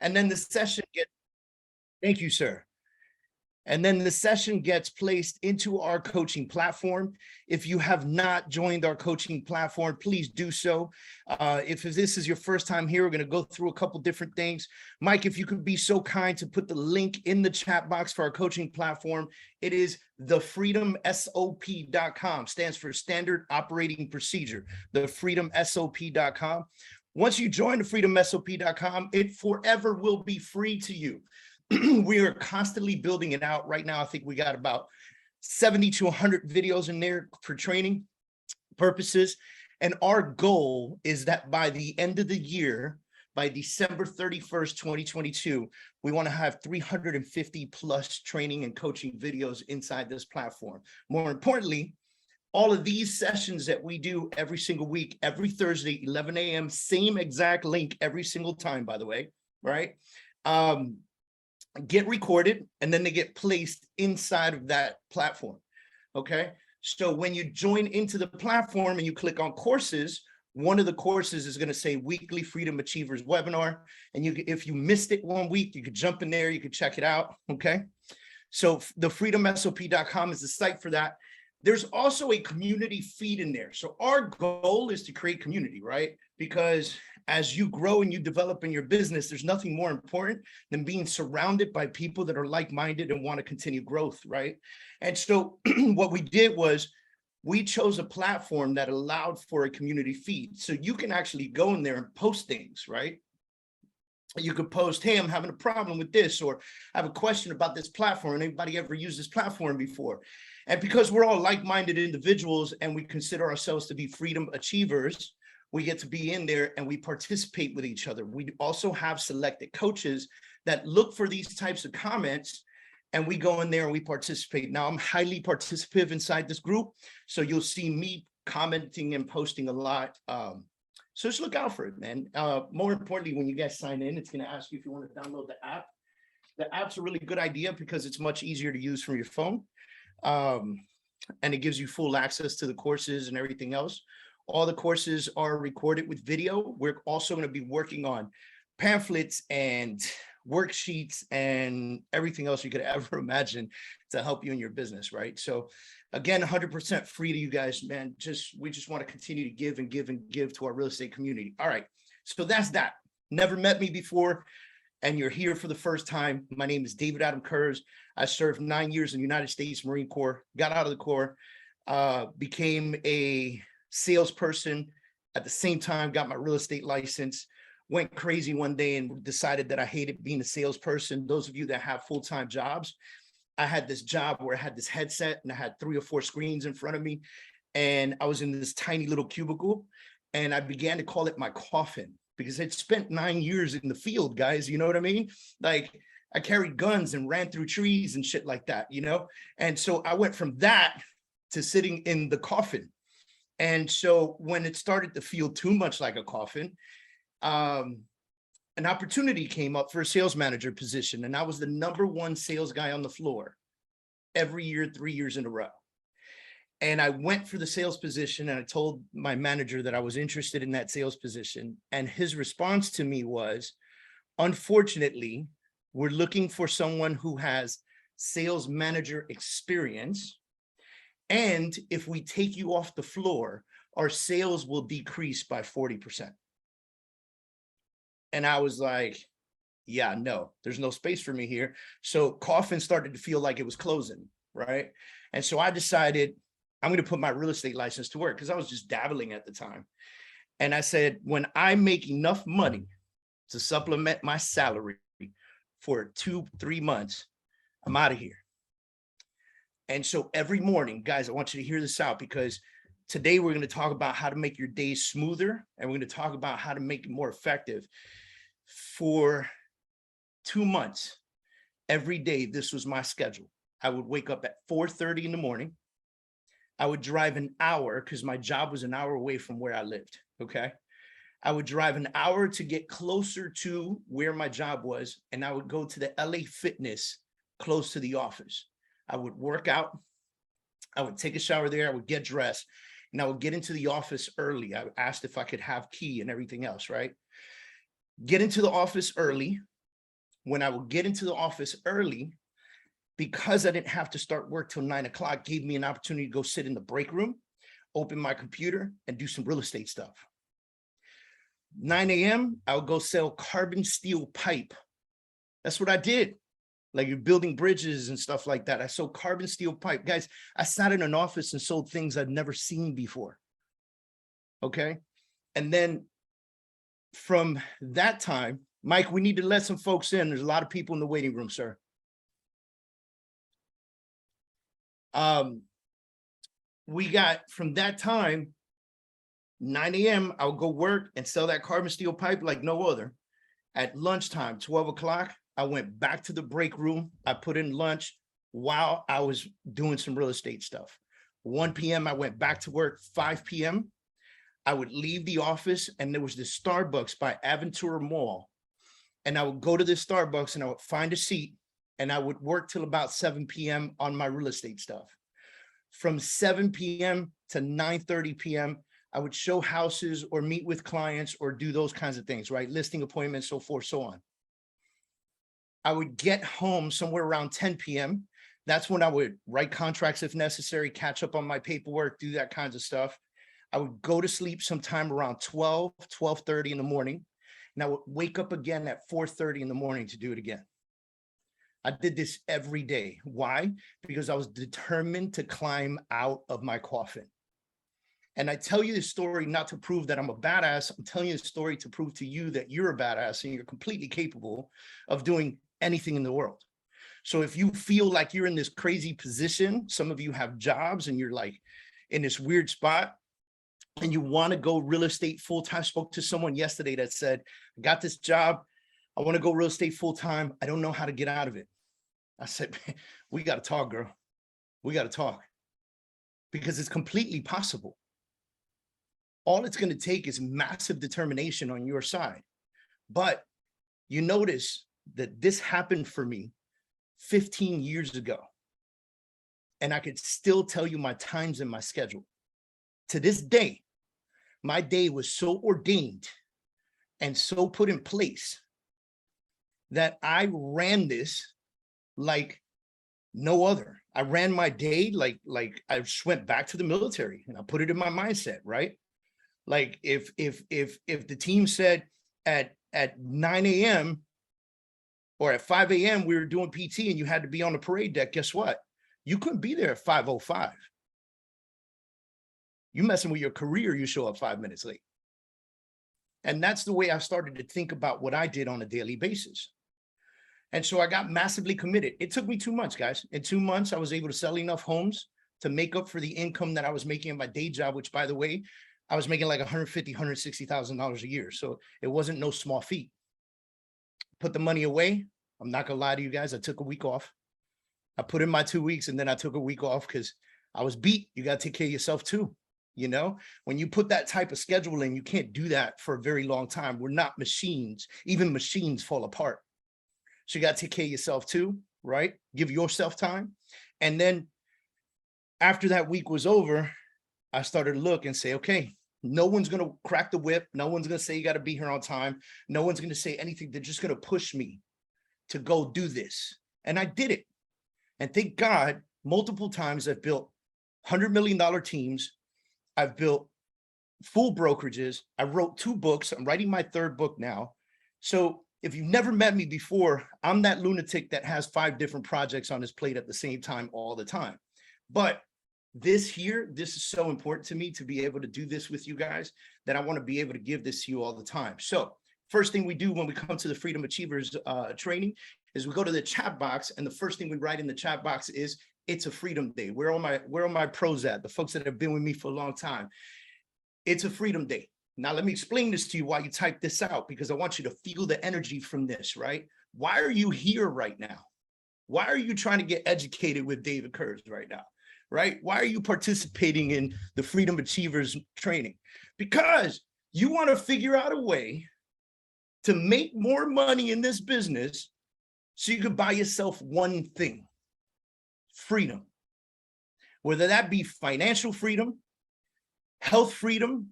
And then the session gets, thank you, sir. And then the session gets placed into our coaching platform. If you have not joined our coaching platform, please do so. If this is your first time here, we're going to go through a couple different things. Mike, if you could be so kind to put the link in the chat box for our coaching platform. It is thefreedomsop.com, stands for Standard Operating Procedure, thefreedomsop.com. Once you join thefreedomsop.com, it forever will be free to you. We are constantly building it out. Right now, I think we got about 70 to 100 videos in there for training purposes. And our goal is that by the end of the year, by December 31st, 2022, we want to have 350 plus training and coaching videos inside this platform. More importantly, all of these sessions that we do every single week, every Thursday, 11 a.m., same exact link every single time, by the way, right? Get recorded, and then they get placed inside of that platform, okay? So when you join into the platform and you click on courses, one of the courses is going to say Weekly Freedom Achievers Webinar. And if you missed it one week, you could jump in there, you could check it out, okay? So the freedomsop.com is the site for that. There's also a community feed in there. So our goal is to create community, right? Because as you grow and you develop in your business, there's nothing more important than being surrounded by people that are like-minded and want to continue growth, right? And so what we did was we chose a platform that allowed for a community feed. So you can actually go in there and post things, right? You could post, hey, I'm having a problem with this, or I have a question about this platform. Anybody ever used this platform before? And because we're all like-minded individuals and we consider ourselves to be freedom achievers, we get to be in there and we participate with each other. We also have selected coaches that look for these types of comments, and we go in there and we participate. Now, I'm highly participative inside this group, so you'll see me commenting and posting a lot. So just look out for it, man. More importantly, when you guys sign in, it's going to ask you if you want to download the app. The app's a really good idea because it's much easier to use from your phone. And it gives you full access to the courses and everything else. All the courses are recorded with video. We're also going to be working on pamphlets and worksheets and everything else you could ever imagine to help you in your business, right? So again, 100% free to you guys, man. We just want to continue to give and give and give to our real estate community. All right, so that's that. Never met me before, and you're here for the first time. My name is David Adam Kurz. I served 9 years in the United States Marine Corps, got out of the Corps, became a salesperson at the same time, got my real estate license, went crazy one day and decided that I hated being a salesperson. Those of you that have full-time jobs, I had this job where I had this headset and I had 3 or 4 screens in front of me, and I was in this tiny little cubicle, and I began to call it my coffin because I'd spent 9 years in the field, guys. You know what I mean? Like, I carried guns and ran through trees and shit like that, you know? And so I went from that to sitting in the coffin. And so when it started to feel too much like a coffin, an opportunity came up for a sales manager position. And I was the #1 sales guy on the floor every year, 3 years in a row. And I went for the sales position, and I told my manager that I was interested in that sales position. And his response to me was, unfortunately, we're looking for someone who has sales manager experience. And if we take you off the floor, our sales will decrease by 40%. And I was like, yeah, no, there's no space for me here. So coffin started to feel like it was closing, right? And so I decided I'm going to put my real estate license to work because I was just dabbling at the time. And I said, when I make enough money to supplement my salary for 2-3 months, I'm out of here. And so every morning, guys, I want you to hear this out, because today we're going to talk about how to make your days smoother, and we're going to talk about how to make it more effective. For 2 months, every day, this was my schedule. I would wake up at 4:30 in the morning. I would drive an hour because my job was an hour away from where I lived, okay? I would drive an hour to get closer to where my job was, and I would go to the LA Fitness close to the office. I would work out, I would take a shower there, I would get dressed, and I would get into the office early. I asked if I could have key and everything else, right? Get into the office early, when I would get into the office early, because I didn't have to start work till 9 o'clock, gave me an opportunity to go sit in the break room, open my computer, and do some real estate stuff. 9 a.m., I would go sell carbon steel pipe. That's what I did. Like you're building bridges and stuff like that. I sold carbon steel pipe. Guys, I sat in an office and sold things I'd never seen before. Okay. And then from that time, Mike, we need to let some folks in. There's a lot of people in the waiting room, sir. We got from that time, 9 a.m., I would go work and sell that carbon steel pipe like no other. At lunchtime, 12 o'clock, I went back to the break room. I put in lunch while I was doing some real estate stuff. 1 p.m., I went back to work. 5 p.m., I would leave the office, and there was this Starbucks by Aventura Mall. And I would go to this Starbucks and I would find a seat, and I would work till about 7 p.m. on my real estate stuff. From 7 p.m. to 9:30 p.m., I would show houses or meet with clients or do those kinds of things, right? Listing appointments, so forth, so on. I would get home somewhere around 10 p.m. That's when I would write contracts if necessary, catch up on my paperwork, do that kinds of stuff. I would go to sleep sometime around 12, 12:30 in the morning. And I would wake up again at 4:30 in the morning to do it again. I did this every day. Why? Because I was determined to climb out of my coffin. And I tell you this story not to prove that I'm a badass. I'm telling you this story to prove to you that you're a badass and you're completely capable of doing anything in the world. So if you feel like you're in this crazy position, some of you have jobs and you're like in this weird spot and you want to go real estate full-time. I spoke to someone yesterday that said, I got this job. I want to go real estate full-time. I don't know how to get out of it. I said, we got to talk, girl. We got to talk because it's completely possible. All it's going to take is massive determination on your side. But you notice that this happened for me 15 years ago. And I could still tell you my times and my schedule. To this day, my day was so ordained and so put in place that I ran this like no other. I ran my day like I just went back to the military and I put it in my mindset, right? Like if the team said at 9 a.m. or at 5 a.m. we were doing PT and you had to be on the parade deck, guess what? You couldn't be there at 5:05. You messing with your career, you show up 5 minutes late. And that's the way I started to think about what I did on a daily basis. And so I got massively committed. It took me 2 months, guys. In 2 months, I was able to sell enough homes to make up for the income that I was making in my day job, which, by the way, I was making like $150,000, $160,000 a year. So it wasn't no small feat. Put the money away. I'm not going to lie to you guys. I took a week off. I put in my 2 weeks and then I took a week off because I was beat. You got to take care of yourself too. You know, when you put that type of schedule in, you can't do that for a very long time. We're not machines. Even machines fall apart. So you got to take care of yourself too, right? Give yourself time. And then after that week was over, I started to look and say, okay, no one's going to crack the whip. No one's going to say you got to be here on time. No one's going to say anything. They're just going to push me to go do this. And I did it. And thank God, multiple times I've built $100 million teams. I've built full brokerages. I wrote 2 books. I'm writing my 3rd book now. So if you've never met me before, I'm that lunatic that has 5 different projects on his plate at the same time all the time. But this is so important to me to be able to do this with you guys that I want to be able to give this to you all the time. So first thing we do when we come to the Freedom Achievers training is we go to the chat box, and the first thing we write in the chat box is, it's a freedom day. Where are my pros at? The folks that have been with me for a long time. It's a freedom day. Now, let me explain this to you while you type this out, because I want you to feel the energy from this, right? Why are you here right now? Why are you trying to get educated with David Kurz right now, right? Why are you participating in the Freedom Achievers training? Because you want to figure out a way to make more money in this business so you can buy yourself one thing. Freedom, whether that be financial freedom, health freedom,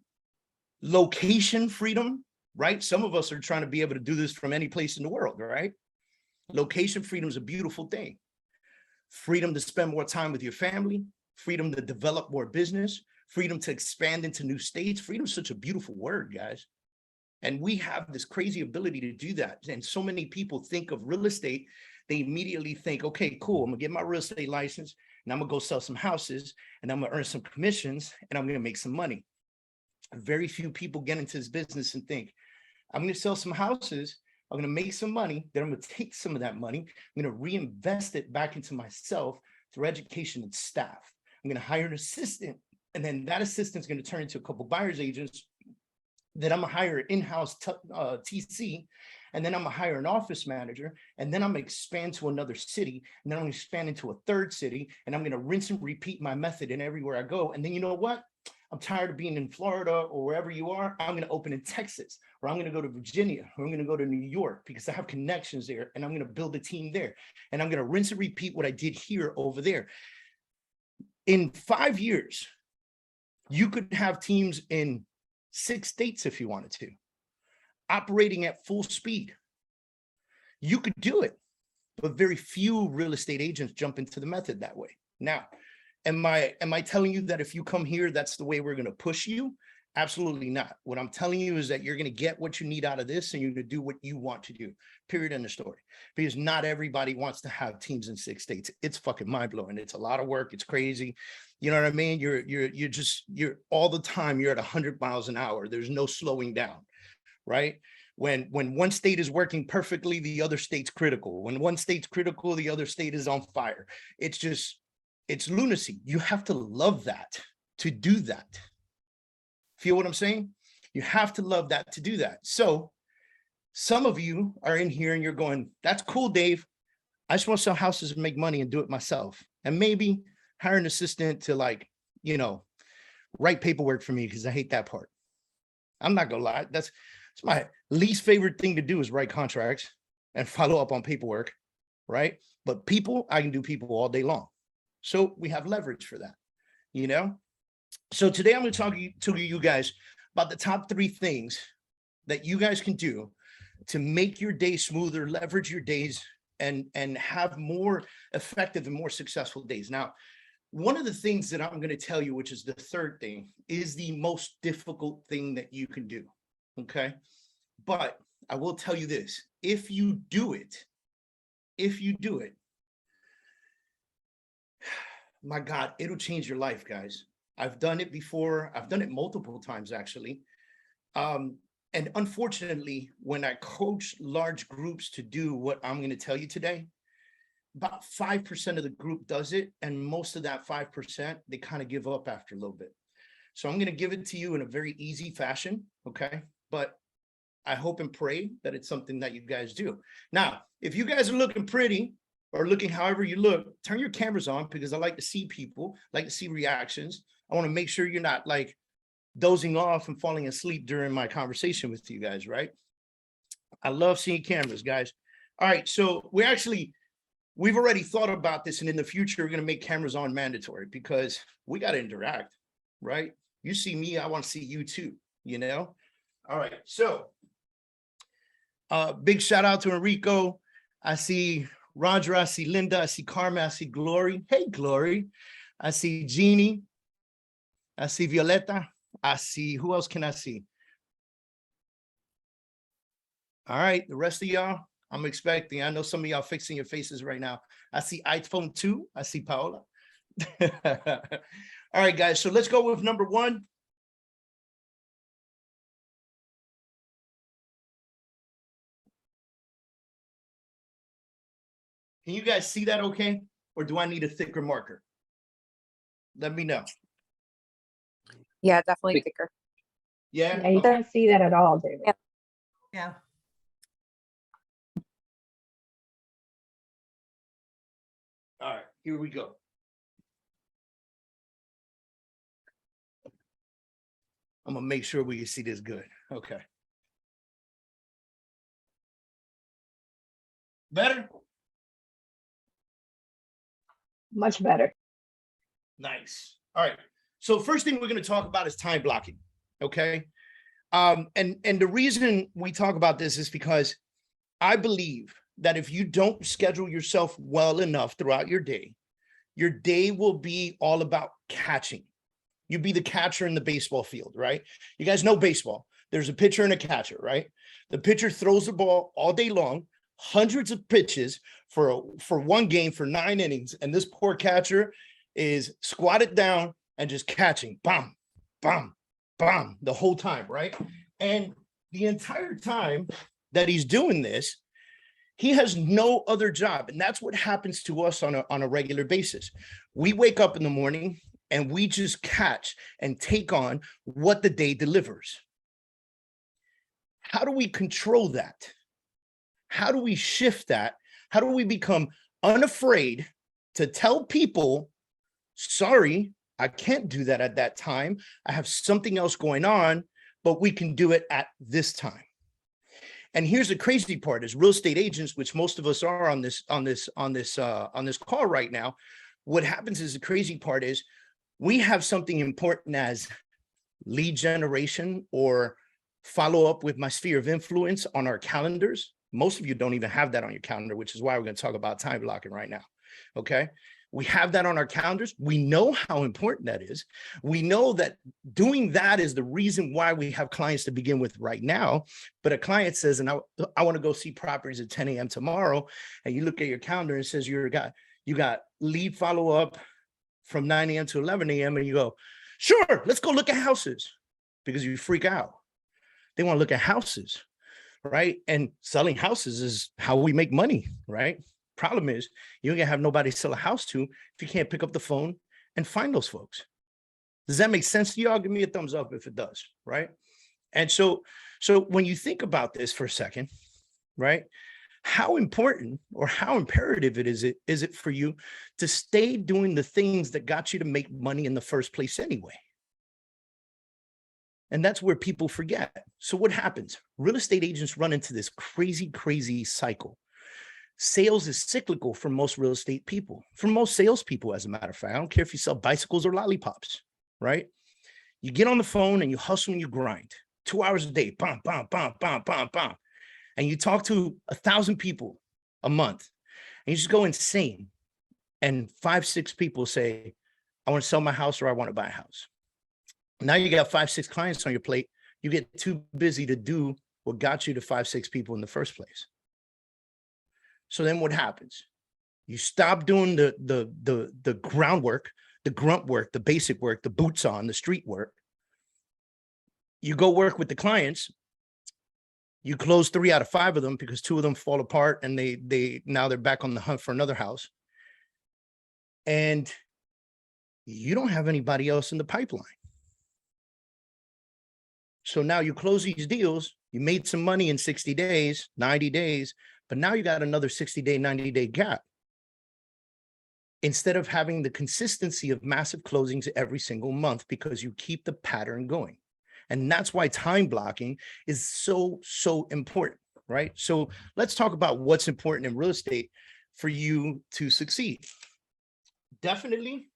location freedom, right? Some of us are trying to be able to do this from any place in the world, right? Location freedom is a beautiful thing. Freedom to spend more time with your family, freedom to develop more business, freedom to expand into new states. Freedom is such a beautiful word, guys. And we have this crazy ability to do that. And so many people think of real estate, they immediately think, okay, cool, I'm gonna get my real estate license and I'm gonna go sell some houses and I'm gonna earn some commissions and I'm gonna make some money. Very few people get into this business and think, I'm gonna sell some houses, I'm gonna make some money, then I'm gonna take some of that money, I'm gonna reinvest it back into myself through education and staff. I'm gonna hire an assistant, and then that assistant's gonna turn into a couple buyer's agents. Then I'm gonna hire an in-house TC, and then I'm gonna hire an office manager, and then I'm gonna expand to another city, and then I'm gonna expand into a third city, and I'm gonna rinse and repeat my method in everywhere I go. And then you know what? I'm tired of being in Florida or wherever you are. I'm gonna open in Texas, or I'm gonna go to Virginia, or I'm gonna go to New York because I have connections there, and I'm gonna build a team there, and I'm gonna rinse and repeat what I did here over there. In 5 years, you could have teams in 6 states if you wanted to, operating at full speed. You could do it, but very few real estate agents jump into the method that way. Now, am I telling you that if you come here, that's the way we're going to push you? Absolutely not. What I'm telling you is that you're going to get what you need out of this, and you're going to do what you want to do, period, end of story. Because not everybody wants to have teams in 6 states. It's fucking mind-blowing. It's a lot of work. It's crazy. You know what I mean? You're all the time, you're at 100 miles an hour. There's no slowing down, right? When one state is working perfectly, the other state's critical. When one state's critical, the other state is on fire. It's lunacy. You have to love that to do that. Feel what I'm saying? You have to love that to do that. So some of you are in here and you're going, that's cool, Dave. I just want to sell houses and make money and do it myself. And maybe hire an assistant to, like, you know, write paperwork for me because I hate that part. I'm not gonna lie. That's my least favorite thing to do is write contracts and follow up on paperwork, right? But people, I can do people all day long. So we have leverage for that, you know? So today I'm going to talk to you guys about the top 3 things that you guys can do to make your day smoother, leverage your days, and have more effective and more successful days. Now, one of the things that I'm going to tell you, which is the third thing, is the most difficult thing that you can do, okay? But I will tell you this, if you do it, my God, it'll change your life, guys. I've done it before. I've done it multiple times, actually. And unfortunately, when I coach large groups to do what I'm going to tell you today, about 5% of the group does it. And most of that 5%, they kind of give up after a little bit. So I'm going to give it to you in a very easy fashion, okay? But I hope and pray that it's something that you guys do. Now, if you guys are looking pretty or looking however you look, turn your cameras on because I like to see people, like to see reactions. I want to make sure you're not like dozing off and falling asleep during my conversation with you guys, right? I love seeing cameras, guys. All right, so we've already thought about this, and in the future, we're going to make cameras on mandatory because we got to interact, right? You see me, I want to see you too, you know? All right, so big shout out to Enrico. I see Roger, I see Linda, I see Carmen, I see Glory. Hey, Glory. I see Jeannie. I see Violeta. I see, who else can I see? All right, the rest of y'all, I'm expecting. I know some of y'all fixing your faces right now. I see iPhone 2. I see Paola. All right, guys, so let's go with number 1. Can you guys see that okay? Or do I need a thicker marker? Let me know. Yeah, definitely thicker. Yeah, Yeah, you okay. don't see that at all, David. Yeah. Yeah. All right, here we go. I'm gonna make sure we can see this good. Okay. Better? Much better. Nice. All right. So first thing we're going to talk about is time blocking. Okay. And the reason we talk about this is because I believe that if you don't schedule yourself well enough throughout your day will be all about catching. You be the catcher in the baseball field, right? You guys know baseball. There's a pitcher and a catcher, right? The pitcher throws the ball all day long, hundreds of pitches for one game for 9 innings. And this poor catcher is squatted down and just catching, bam, bam, bam, the whole time, right? And the entire time that he's doing this, he has no other job. And that's what happens to us on a regular basis. We wake up in the morning and we just catch and take on what the day delivers. How do we control that? How do we shift that? How do we become unafraid to tell people, sorry, I can't do that at that time. I have something else going on, but we can do it at this time. And here's the crazy part: as real estate agents, which most of us are on this call right now, what happens is the crazy part is we have something important as lead generation or follow up with my sphere of influence on our calendars. Most of you don't even have that on your calendar, which is why we're going to talk about time blocking right now. Okay. We have that on our calendars. We know how important that is. We know that doing that is the reason why we have clients to begin with right now. But a client says, and I want to go see properties at 10 a.m. tomorrow. And you look at your calendar and it says you got lead follow up from 9 a.m. to 11 a.m. And you go, sure, let's go look at houses, because you freak out. They want to look at houses, right? And selling houses is how we make money, right? Problem is, you ain't gonna have nobody to sell a house to if you can't pick up the phone and find those folks. Does that make sense to y'all? Give me a thumbs up if it does, right? And so when you think about this for a second, right? How important or how imperative is it for you to stay doing the things that got you to make money in the first place anyway? And that's where people forget. So what happens? Real estate agents run into this crazy cycle. Sales is cyclical for most real estate people, for most salespeople, as a matter of fact. I don't care if you sell bicycles or lollipops, right? You get on the phone and you hustle and you grind 2 hours a day, bam, bam, bam, bam, bam, bam. And you talk to 1,000 people a month and you just go insane. And 5-6 people say, I want to sell my house or I want to buy a house. Now you got 5-6 clients on your plate. You get too busy to do what got you to 5-6 people in the first place. So then what happens? You stop doing the groundwork, the grunt work, the basic work, the boots on, the street work. You go work with the clients. You close 3 out of 5 of them because 2 of them fall apart and now they're back on the hunt for another house. And you don't have anybody else in the pipeline. So now you close these deals, you made some money in 60 days, 90 days, but now you got another 60-day, 90-day gap. Instead of having the consistency of massive closings every single month because you keep the pattern going. And that's why time blocking is so important, right? So let's talk about what's important in real estate for you to succeed. Definitely.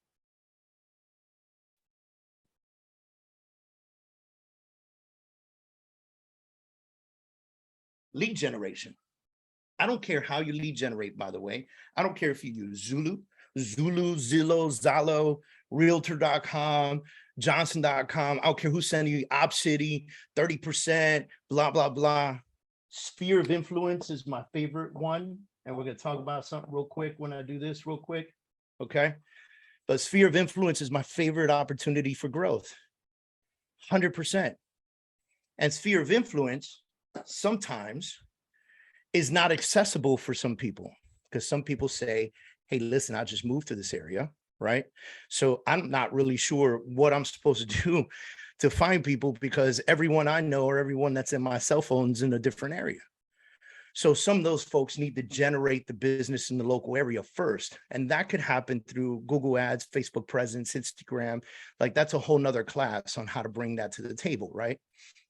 Lead generation. I don't care how you lead generate, by the way. I don't care if you use Zillow, Zallo, Realtor.com, Johnson.com. I don't care who's sending you OpCity, 30%, blah, blah, blah. Sphere of influence is my favorite one. And we're going to talk about something real quick when I do this real quick. Okay. But sphere of influence is my favorite opportunity for growth. 100%. And sphere of influence sometimes is not accessible for some people, because some people say, hey, listen, I just moved to this area, right? So I'm not really sure what I'm supposed to do to find people, because everyone I know or everyone that's in my cell phone's in a different area. So some of those folks need to generate the business in the local area first. And that could happen through Google Ads, Facebook presence, Instagram. Like that's a whole nother class on how to bring that to the table, right?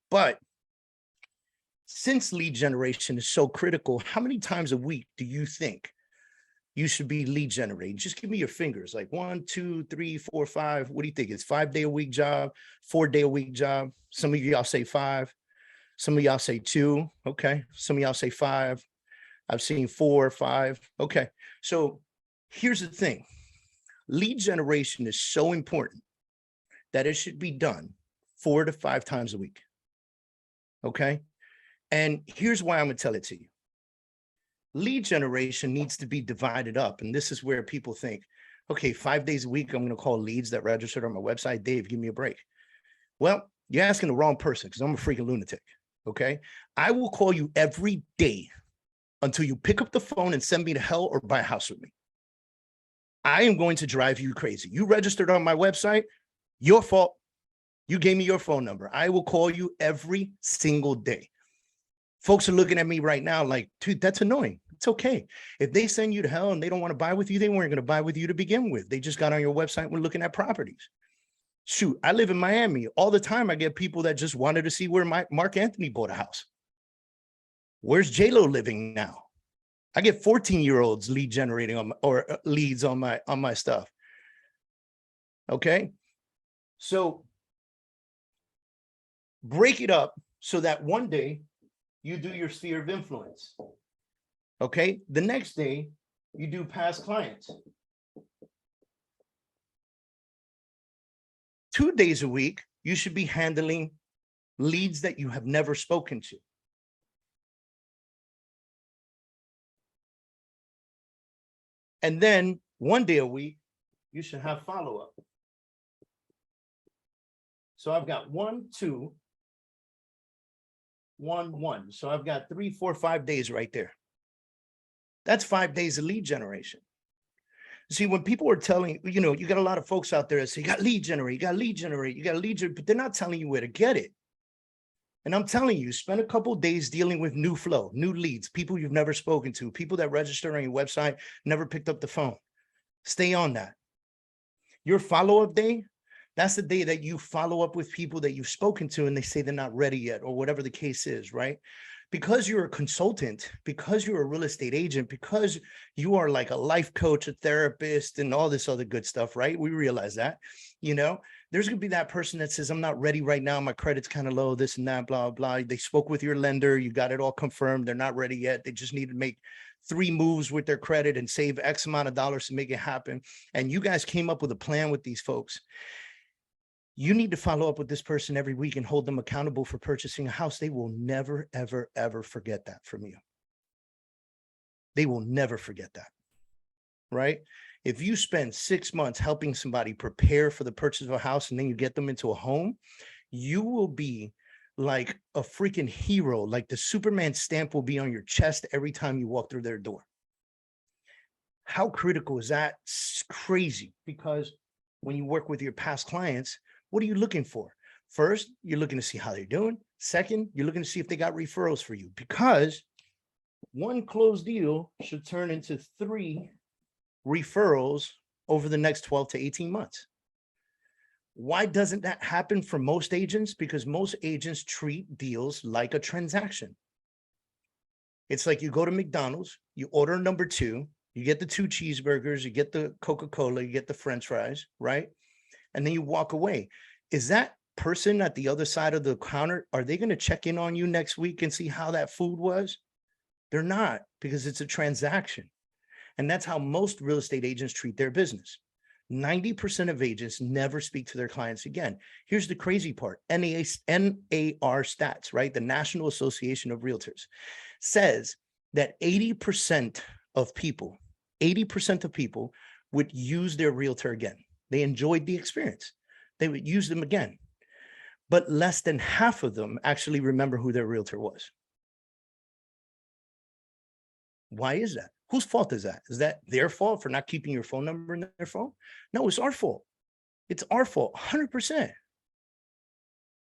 But since lead generation is so critical, how many times a week do you think you should be lead generating? Just give me your fingers, like 1, 2, 3, 4, 5. What do you think? It's 5-day-a-week job, 4-day-a-week job. Some of y'all say 5. Some of y'all say 2. Okay. Some of y'all say 5. I've seen 4 or 5. Okay. So here's the thing. Lead generation is so important that it should be done 4 to 5 times a week. Okay. And here's why I'm going to tell it to you. Lead generation needs to be divided up. And this is where people think, okay, 5 days a week, I'm going to call leads that registered on my website. Dave, give me a break. Well, you're asking the wrong person because I'm a freaking lunatic. Okay. I will call you every day until you pick up the phone and send me to hell or buy a house with me. I am going to drive you crazy. You registered on my website, your fault. You gave me your phone number. I will call you every single day. Folks are looking at me right now like, dude, that's annoying. It's okay. If they send you to hell and they don't want to buy with you, they weren't going to buy with you to begin with. They just got on your website and were looking at properties. Shoot, I live in Miami. All the time I get people that just wanted to see where Mark Anthony bought a house. Where's J-Lo living now? I get 14-year-olds lead generating on leads on my stuff. Okay. So break it up so that one day you do your sphere of influence. Okay. The next day you do past clients. 2 days a week, you should be handling leads that you have never spoken to. And then 1 day a week, you should have follow-up. So I've got 1, 2, 1, 1. So I've got 3, 4, 5 days right there. That's 5 days of lead generation. See, when people are telling, you know, you got a lot of folks out there that say, you got lead generate, you got lead generate, you got lead generate, but they're not telling you where to get it. And I'm telling you, spend a couple of days dealing with new flow, new leads, people you've never spoken to, people that registered on your website, never picked up the phone. Stay on that. Your follow-up day, that's the day that you follow up with people that you've spoken to and they say they're not ready yet or whatever the case is, right? Because you're a consultant, because you're a real estate agent, because you are like a life coach, a therapist, and all this other good stuff, right? We realize that, you know, there's going to be that person that says, I'm not ready right now. My credit's kind of low, this and that, blah, blah. They spoke with your lender. You got it all confirmed. They're not ready yet. They just need to make 3 moves with their credit and save X amount of dollars to make it happen. And you guys came up with a plan with these folks. You need to follow up with this person every week and hold them accountable for purchasing a house. They will never, ever, ever forget that from you. They will never forget that, right? If you spend 6 months helping somebody prepare for the purchase of a house and then you get them into a home, you will be like a freaking hero. Like the Superman stamp will be on your chest every time you walk through their door. How critical is that? It's crazy, because when you work with your past clients, what are you looking for? First, you're looking to see how they're doing. Second, you're looking to see if they got referrals for you, because 1 closed deal should turn into 3 referrals over the next 12 to 18 months. Why doesn't that happen for most agents? Because most agents treat deals like a transaction. It's like you go to McDonald's, you order number 2, you get the 2 cheeseburgers, you get the Coca-Cola, you get the French fries, right? And then you walk away. Is that person at the other side of the counter, are they going to check in on you next week and see how that food was? They're not, because it's a transaction. And that's how most real estate agents treat their business. 90% of agents never speak to their clients again. Here's the crazy part. NAR stats, right? The National Association of Realtors says that 80% of people would use their realtor again. They enjoyed the experience. They would use them again. But less than half of them actually remember who their realtor was. Why is that? Whose fault is that? Is that their fault for not keeping your phone number in their phone? No, it's our fault. It's our fault, 100%.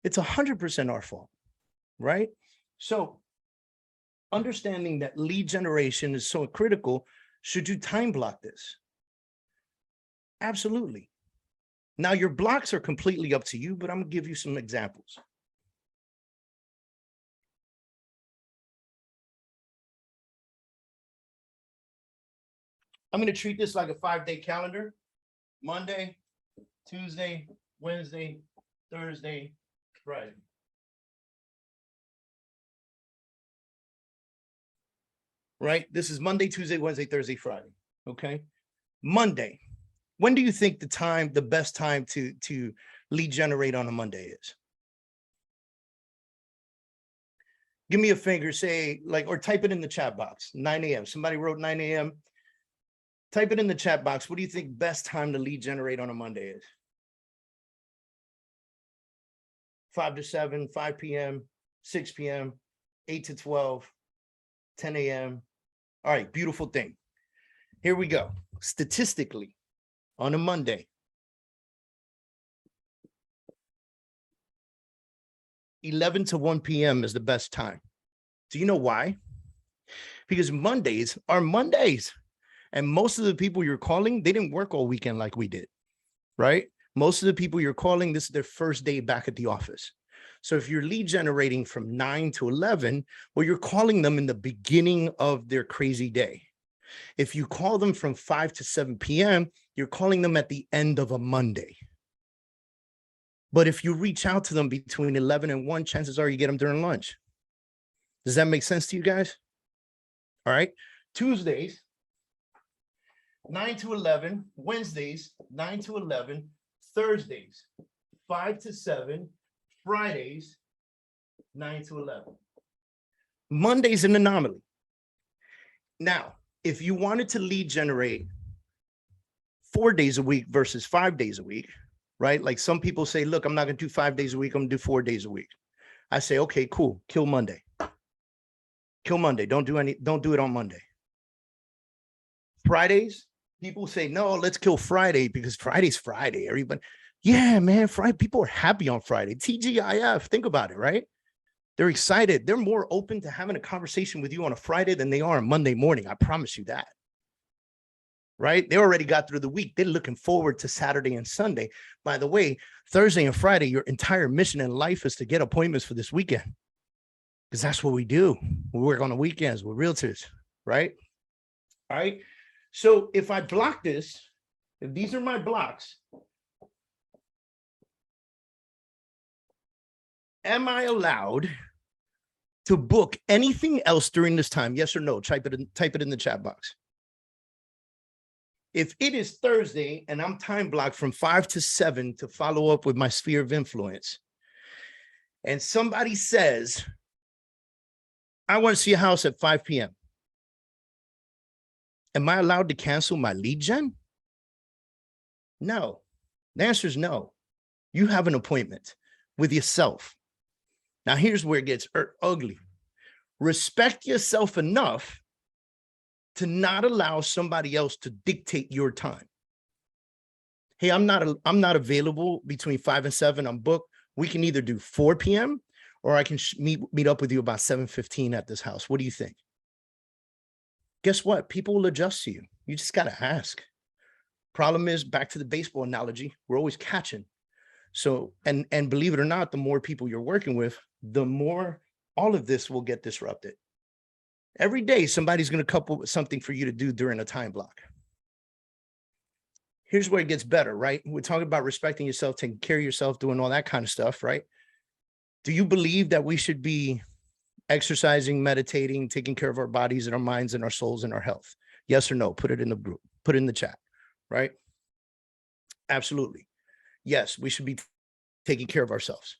It's 100% our fault, right? So understanding that lead generation is so critical, should you time block this? Absolutely. Now, your blocks are completely up to you, but I'm going to give you some examples. I'm going to treat this like a 5-day calendar. Monday, Tuesday, Wednesday, Thursday, Friday. right? This is Monday, Tuesday, Wednesday, Thursday, Friday. Okay. Monday. When do you think the best time to lead generate on a Monday is? Give me a finger, say like, or type it in the chat box, 9 a.m. Somebody wrote 9 a.m. Type it in the chat box. What do you think best time to lead generate on a Monday is? 5 to 7, 5 p.m., 6 p.m., 8 to 12, 10 a.m. All right, beautiful thing. Here we go. Statistically, on a Monday, 11 to 1 p.m. is the best time. Do you know why? Because Mondays are Mondays. And most of the people you're calling, they didn't work all weekend like we did, right? Most of the people you're calling, this is their first day back at the office. So if you're lead generating from 9 to 11, well, you're calling them in the beginning of their crazy day. If you call them from 5 to 7 p.m., you're calling them at the end of a Monday. But if you reach out to them between 11 and 1, chances are you get them during lunch. Does that make sense to you guys? All right. Tuesdays, 9 to 11, Wednesdays, 9 to 11, Thursdays, 5 to 7, Fridays, 9 to 11. Monday's an anomaly. Now, if you wanted to lead generate 4 days a week versus 5 days a week, right? Like some people say, look, I'm not going to do 5 days a week. I'm going to do 4 days a week. I say, okay, cool. Kill Monday. Kill Monday. Don't do it on Monday. Fridays, people say, no, let's kill Friday because Friday's Friday. Everybody, yeah, man, Friday. People are happy on Friday. TGIF. Think about it, right? They're excited. They're more open to having a conversation with you on a Friday than they are on Monday morning. I promise you that. Right? They already got through the week. They're looking forward to Saturday and Sunday. By the way, Thursday and Friday, your entire mission in life is to get appointments for this weekend. Because that's what we do. We work on the weekends with realtors, right? All right. So if I block this, if these are my blocks, am I allowed to book anything else during this time? Yes or no? Type it in the chat box. If it is Thursday and I'm time blocked from 5 to 7 to follow up with my sphere of influence, and somebody says, I want to see a house at 5 p.m. Am I allowed to cancel my lead gen? No. The answer is no. You have an appointment with yourself. Now, here's where it gets ugly. Respect yourself enough to not allow somebody else to dictate your time. Hey, I'm not available between 5 and 7. I'm booked. We can either do 4 p.m. or I can meet up with you about 7:15 at this house. What do you think? Guess what? People will adjust to you. You just got to ask. Problem is, back to the baseball analogy, we're always catching. So, and believe it or not, the more people you're working with, the more all of this will get disrupted. Every day, somebody's going to come up with something for you to do during a time block. Here's where it gets better, right? We're talking about respecting yourself, taking care of yourself, doing all that kind of stuff, right? Do you believe that we should be exercising, meditating, taking care of our bodies and our minds and our souls and our health? Yes or no? Put it in the group, put it in the chat, right? Absolutely. Yes, we should be taking care of ourselves.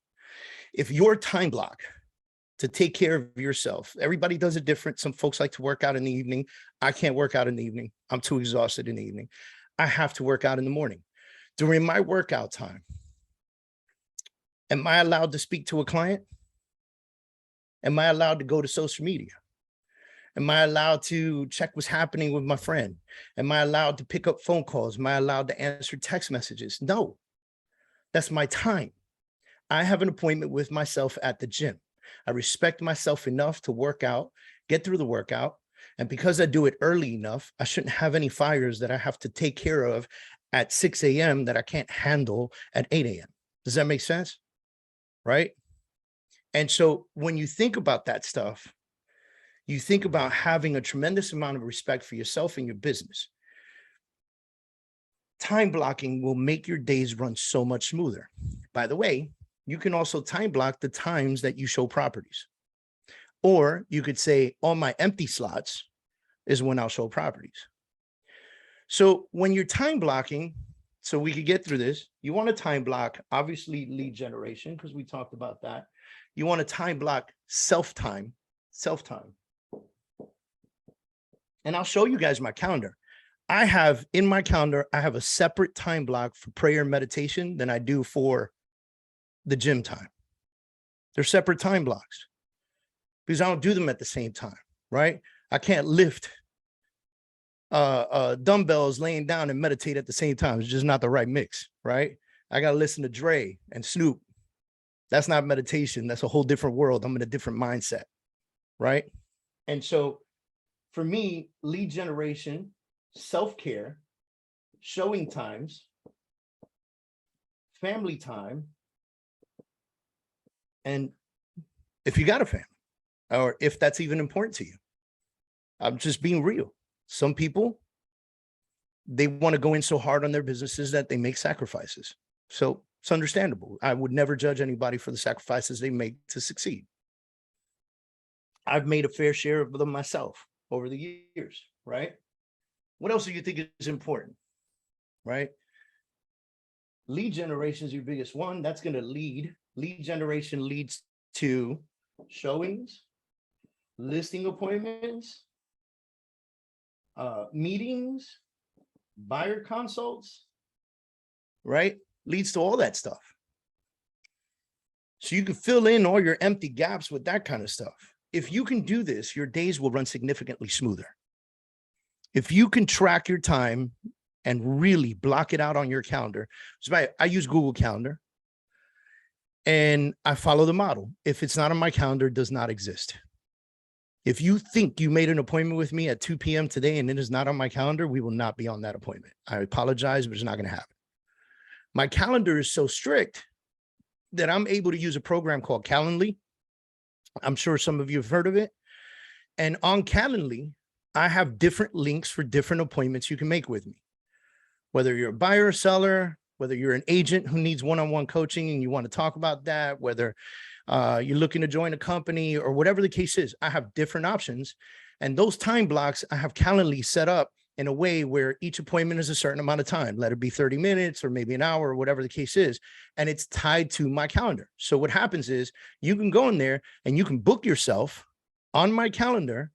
If your time block to take care of yourself, everybody does it different. Some folks like to work out in the evening. I can't work out in the evening. I'm too exhausted in the evening. I have to work out in the morning. During my workout time, am I allowed to speak to a client? Am I allowed to go to social media? Am I allowed to check what's happening with my friend? Am I allowed to pick up phone calls? Am I allowed to answer text messages? No, that's my time. I have an appointment with myself at the gym. I respect myself enough to work out, get through the workout. And because I do it early enough, I shouldn't have any fires that I have to take care of at 6 a.m. that I can't handle at 8 a.m. Does that make sense? Right? And so when you think about that stuff, you think about having a tremendous amount of respect for yourself and your business. Time blocking will make your days run so much smoother. By the way, you can also time block the times that you show properties. Or you could say, on my empty slots, is when I'll show properties. So when you're time blocking, so we could get through this, you want to time block, obviously lead generation, because we talked about that. You want to time block self-time. And I'll show you guys my calendar. I have in my calendar, I have a separate time block for prayer and meditation than I do for the gym time. They're separate time blocks because I don't do them at the same time, right? I can't lift dumbbells laying down and meditate at the same time. It's just not the right mix, right? I got to listen to Dre and Snoop. That's not meditation. That's a whole different world. I'm in a different mindset, right? And so for me, lead generation, self-care, showing times, family time, and if you got a family, or if that's even important to you, I'm just being real. Some people, they want to go in so hard on their businesses that they make sacrifices. So it's understandable. I would never judge anybody for the sacrifices they make to succeed. I've made a fair share of them myself over the years, right? What else do you think is important, right? Lead generation is your biggest one. That's going to lead. Lead generation leads to showings, listing appointments, meetings, buyer consults, right? Leads to all that stuff. So you can fill in all your empty gaps with that kind of stuff. If you can do this, your days will run significantly smoother. If you can track your time and really block it out on your calendar. So I use Google Calendar and I follow the model. If it's not on my calendar, it does not exist. If you think you made an appointment with me at 2 p.m. today and it is not on my calendar, we will not be on that appointment. I apologize, but it's not going to happen. My calendar is so strict that I'm able to use a program called Calendly. I'm sure some of you have heard of it. And on Calendly, I have different links for different appointments you can make with me. Whether you're a buyer or seller, whether you're an agent who needs one-on-one coaching and you want to talk about that, whether you're looking to join a company or whatever the case is, I have different options. And those time blocks, I have Calendly set up in a way where each appointment is a certain amount of time, let it be 30 minutes or maybe an hour or whatever the case is. And it's tied to my calendar. So what happens is you can go in there and you can book yourself on my calendar.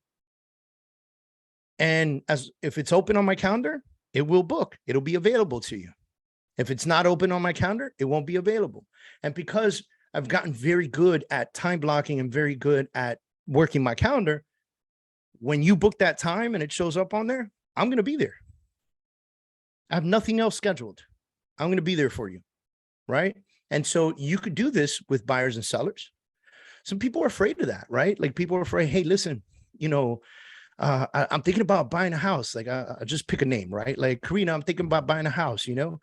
And if it's open on my calendar, it will book. It'll be available to you. If it's not open on my calendar, it won't be available. And because I've gotten very good at time blocking and very good at working my calendar, when you book that time and it shows up on there, I'm going to be there. I have nothing else scheduled. I'm going to be there for you, right? And so you could do this with buyers and sellers. Some people are afraid of that, right? Like people are afraid, hey, listen, you know, I'm thinking about buying a house. Like I just pick a name, right? Like Karina, I'm thinking about buying a house, you know?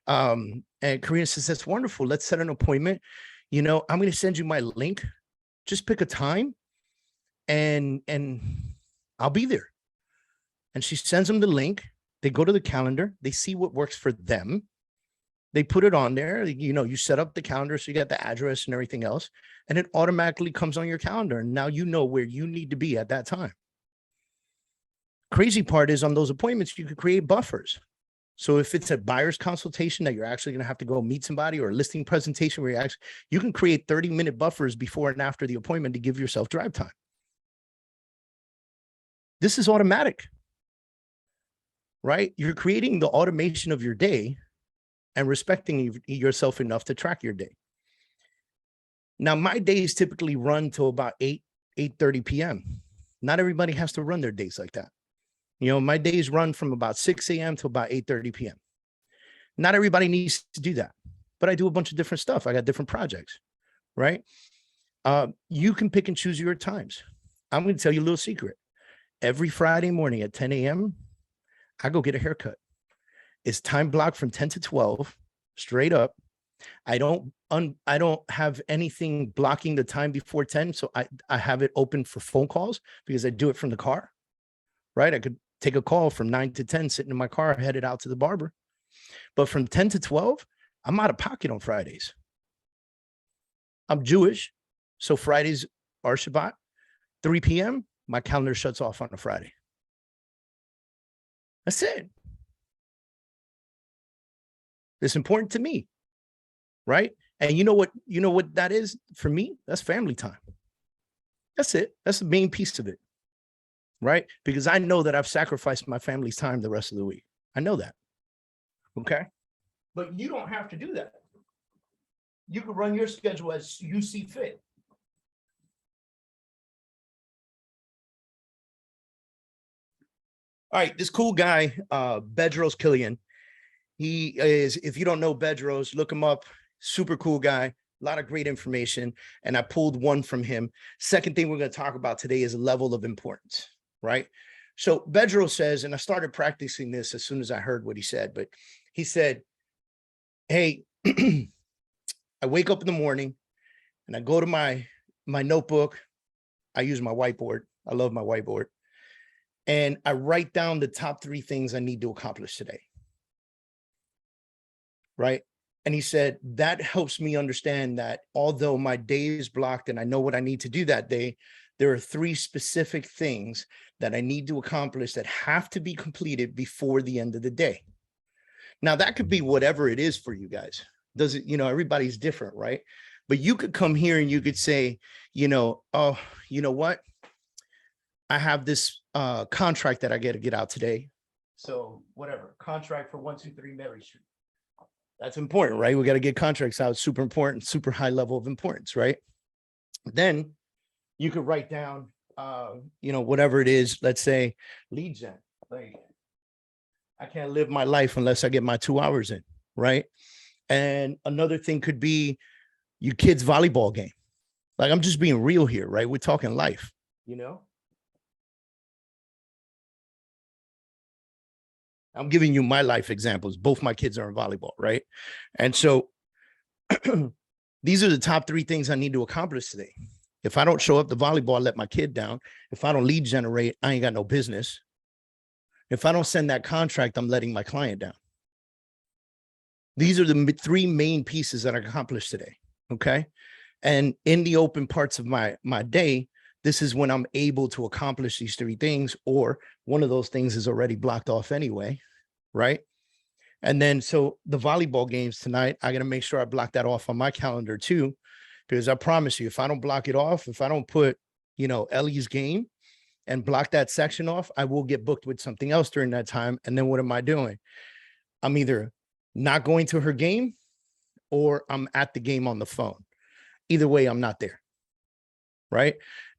And Karina says, that's wonderful. Let's set an appointment. You know, I'm going to send you my link. Just pick a time and I'll be there. And she sends them the link. They go to the calendar. They see what works for them. They put it on there. You know, you set up the calendar. So you got the address and everything else, and it automatically comes on your calendar. And now you know where you need to be at that time. Crazy part is on those appointments, you could create buffers. So if it's a buyer's consultation that you're actually going to have to go meet somebody, or a listing presentation where you can create 30-minute buffers before and after the appointment to give yourself drive time. This is automatic, right? You're creating the automation of your day and respecting yourself enough to track your day. Now, my days typically run till about 8:30 p.m. Not everybody has to run their days like that. You know, my days run from about 6 a.m. to about 8:30 p.m. Not everybody needs to do that, but I do a bunch of different stuff. I got different projects, right? You can pick and choose your times. I'm going to tell you a little secret. Every Friday morning at 10 a.m., I go get a haircut. It's time blocked from 10 to 12, straight up. I don't have anything blocking the time before 10. So I have it open for phone calls because I do it from the car, right? I could take a call from 9 to 10, sitting in my car, headed out to the barber. But from 10 to 12, I'm out of pocket on Fridays. I'm Jewish, so Fridays are Shabbat. 3 p.m., my calendar shuts off on a Friday. That's it. It's important to me, right? And you know what that is for me? That's family time. That's it. That's the main piece of it, right? Because I know that I've sacrificed my family's time the rest of the week. I know that. Okay. But you don't have to do that. You can run your schedule as you see fit. All right, this cool guy, Bedros Killian. He is, if you don't know Bedros, look him up. Super cool guy, a lot of great information. And I pulled one from him. Second thing we're going to talk about today is level of importance, right? So Bedros says, and I started practicing this as soon as I heard what he said, but he said, hey, I wake up in the morning and I go to my notebook. I use my whiteboard. I love my whiteboard. And I write down the top 3 things I need to accomplish today. Right. And he said, that helps me understand that although my day is blocked and I know what I need to do that day, there are 3 specific things that I need to accomplish that have to be completed before the end of the day. Now, that could be whatever it is for you guys. Does it, everybody's different, right? But you could come here and you could say, oh, you know what? I have this contract that I got to get out today. So whatever, contract for 123 Mary Street. That's important, right? We got to get contracts out. Super important, super high level of importance, right? Then you could write down, whatever it is, let's say lead gen. Like, I can't live my life unless I get my 2 hours in, right? And another thing could be your kid's volleyball game. Like, I'm just being real here, right? We're talking life, I'm giving you my life examples. Both my kids are in volleyball, right? And so these are the top 3 things I need to accomplish today. If I don't show up to volleyball, I let my kid down. If I don't lead generate, I ain't got no business. If I don't send that contract, I'm letting my client down. These are the 3 main pieces that I accomplished today, okay? And in the open parts of my day, this is when I'm able to accomplish these 3 things, or one of those things is already blocked off anyway, right? And then, so the volleyball games tonight, I got to make sure I block that off on my calendar too, because I promise you, if I don't block it off, if I don't put, Ellie's game and block that section off, I will get booked with something else during that time. And then what am I doing? I'm either not going to her game or I'm at the game on the phone. Either way, I'm not there, right?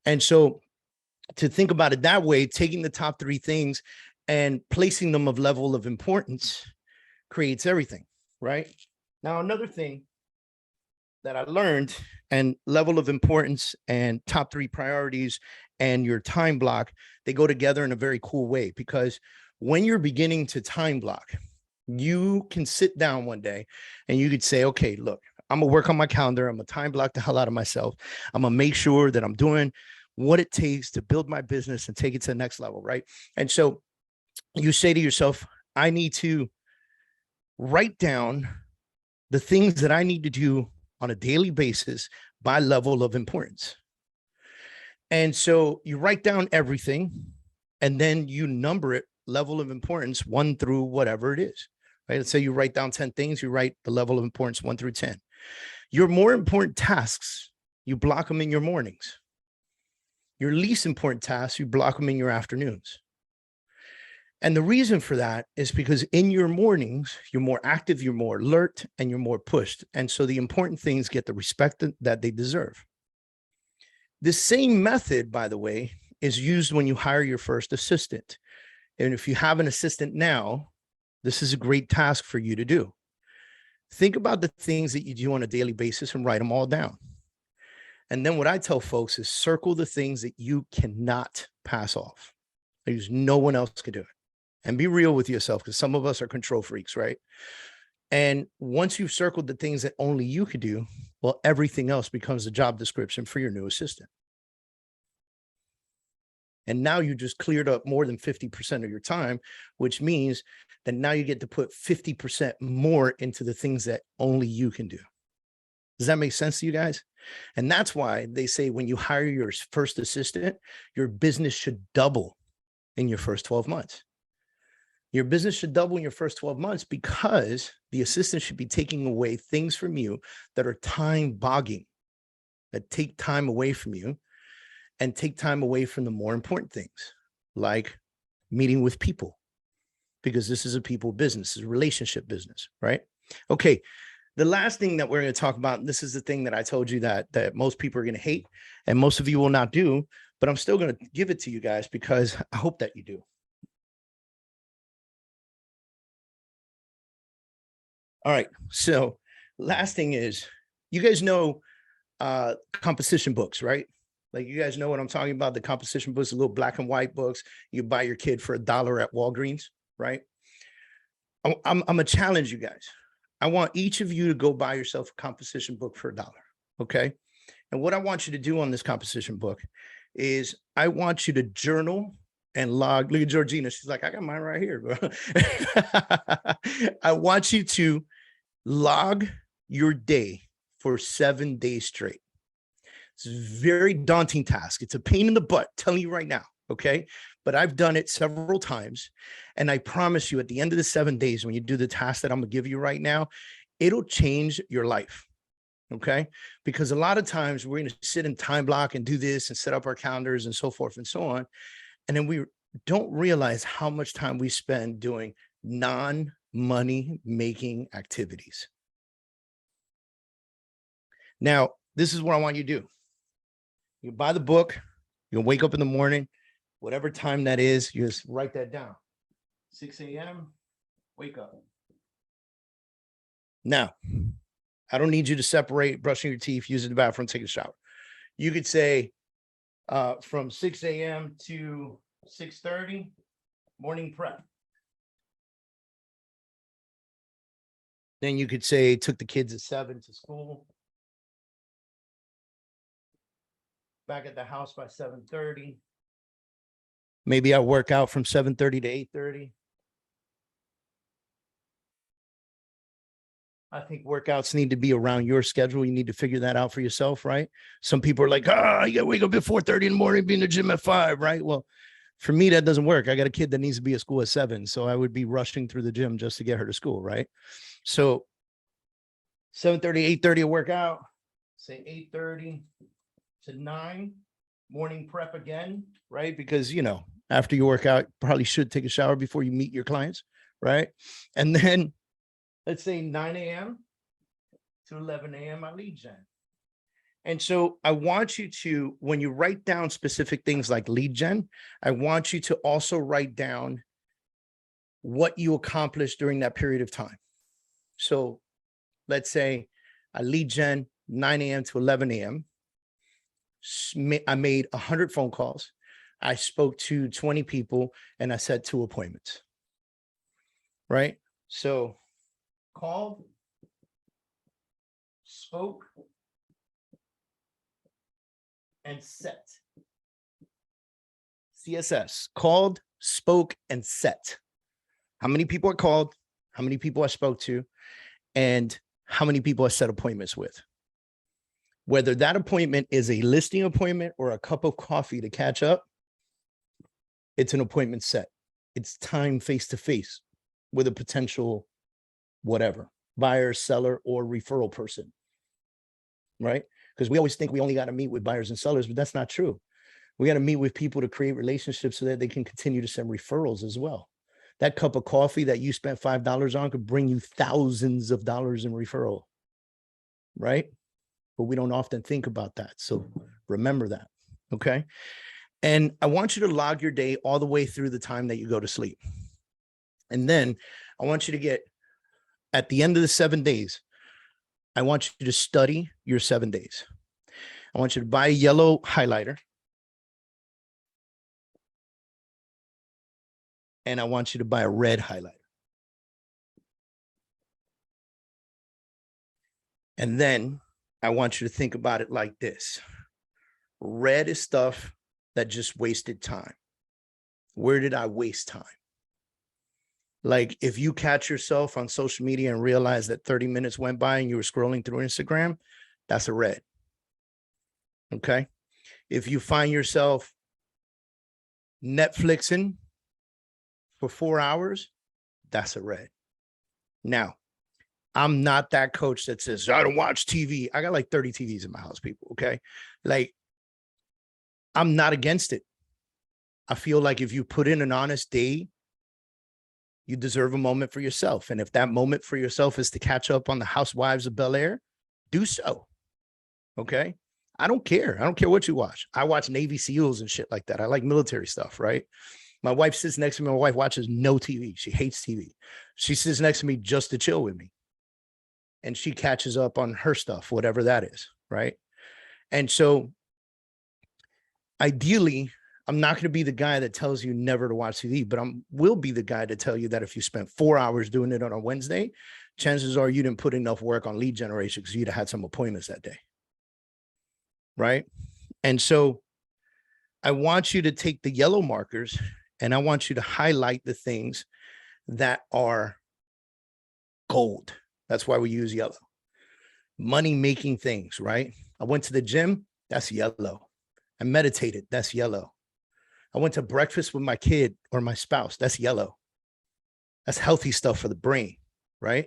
And so to think about it that way, taking the top 3 things and placing them of level of importance creates everything, right? Now, another thing that I learned, and level of importance and top 3 priorities and your time block, they go together in a very cool way, because when you're beginning to time block, you can sit down one day and you could say, okay, look, I'm gonna work on my calendar. I'm gonna time block the hell out of myself. I'm gonna make sure that I'm doing what it takes to build my business and take it to the next level, right? And so you say to yourself, I need to write down the things that I need to do on a daily basis by level of importance. And so you write down everything and then you number it level of importance 1 through whatever it is, right? Let's say you write down 10 things, you write the level of importance 1 through 10. Your more important tasks, you block them in your mornings. Your least important tasks, you block them in your afternoons. And the reason for that is because in your mornings, you're more active, you're more alert, and you're more pushed. And so the important things get the respect that they deserve. This same method, by the way, is used when you hire your first assistant. And if you have an assistant now, this is a great task for you to do. Think about the things that you do on a daily basis and write them all down. And then what I tell folks is circle the things that you cannot pass off. There's no one else can do it. And be real with yourself, because some of us are control freaks, right? And once you've circled the things that only you could do, well, everything else becomes the job description for your new assistant. And now you just cleared up more than 50% of your time, which means that now you get to put 50% more into the things that only you can do. Does that make sense to you guys? And that's why they say when you hire your first assistant, your business should double in your first 12 months. Your business should double in your first 12 months because the assistant should be taking away things from you that are time bogging, that take time away from you and take time away from the more important things like meeting with people, because this is a people business, it's a relationship business, right? Okay. The last thing that we're going to talk about, and this is the thing that I told you that most people are going to hate and most of you will not do, but I'm still going to give it to you guys because I hope that you do. All right. So last thing is, you guys know composition books, right? Like, you guys know what I'm talking about. The composition books, the little black and white books you buy your kid for $1 at Walgreens, right? I'm gonna challenge you guys. I want each of you to go buy yourself a composition book for $1. Okay. And what I want you to do on this composition book is I want you to journal and log. Look at Georgina. She's like, I got mine right here, bro. I want you to log your day for 7 days straight. It's a very daunting task. It's a pain in the butt, telling you right now. Okay. But I've done it several times. And I promise you, at the end of the 7 days, when you do the task that I'm going to give you right now, it'll change your life. Okay. Because a lot of times we're going to sit in time block and do this and set up our calendars and so forth and so on. And then we don't realize how much time we spend doing non-money making activities. Now, this is what I want you to do. You buy the book, you'll wake up in the morning, whatever time that is, you just write that down. 6 a.m., wake up. Now, I don't need you to separate brushing your teeth, using the bathroom, taking a shower. You could say from 6 a.m. to 6:30, morning prep. Then you could say took the kids at 7 to school. Back at the house by 7:30. Maybe I work out from 7:30 to 8:30. I think workouts need to be around your schedule. You need to figure that out for yourself, right? Some people are like, you got to wake up at 4:30 in the morning, be in the gym at 5, right? Well, for me, that doesn't work. I got a kid that needs to be at school at 7. So I would be rushing through the gym just to get her to school, right? So 7:30, 8:30 a workout, say 8:30 to 9, morning prep again, right? Because, you know, after you work out, you probably should take a shower before you meet your clients, right? And then let's say 9 a.m. to 11 a.m. I lead gen. And so I want you to, when you write down specific things like lead gen, I want you to also write down what you accomplished during that period of time. So let's say I lead gen 9 a.m. to 11 a.m. I made 100 phone calls. I spoke to 20 people and I set 2 appointments, right? So called, spoke, and set. CSS, called, spoke, and set. How many people I called, how many people I spoke to, and how many people I set appointments with. Whether that appointment is a listing appointment or a cup of coffee to catch up, it's an appointment set. It's time face-to-face with a potential whatever, buyer, seller, or referral person, right? Because we always think we only got to meet with buyers and sellers, but that's not true. We got to meet with people to create relationships so that they can continue to send referrals as well. That cup of coffee that you spent $5 on could bring you thousands of dollars in referral, right? But we don't often think about that. So remember that, okay? And I want you to log your day all the way through the time that you go to sleep. And then I want you to get, at the end of the 7 days, I want you to study your 7 days. I want you to buy a yellow highlighter. And I want you to buy a red highlighter. And then I want you to think about it like this. Red is stuff that just wasted time. Where did I waste time? Like if you catch yourself on social media and realize that 30 minutes went by and you were scrolling through Instagram, that's a red. Okay. If you find yourself Netflixing for 4 hours that's a red. Now, I'm not that coach that says, I don't watch TV. I got like 30 TVs in my house, people. Okay. Like, I'm not against it. I feel like if you put in an honest day, you deserve a moment for yourself. And if that moment for yourself is to catch up on the Housewives of Bel-Air, do so. Okay. I don't care. I don't care what you watch. I watch Navy SEALs and shit like that. I like military stuff, right? My wife sits next to me. My wife watches no TV. She hates TV. She sits next to me just to chill with me. And she catches up on her stuff, whatever that is, right? And so ideally, I'm not going to be the guy that tells you never to watch TV, but will be the guy to tell you that if you spent 4 hours doing it on a Wednesday, chances are you didn't put enough work on lead generation because you'd have had some appointments that day, right? And so I want you to take the yellow markers and I want you to highlight the things that are gold. That's why we use yellow. Money-making things, right? I went to the gym, that's yellow. I meditated, that's yellow. I went to breakfast with my kid or my spouse, that's yellow. That's healthy stuff for the brain, right?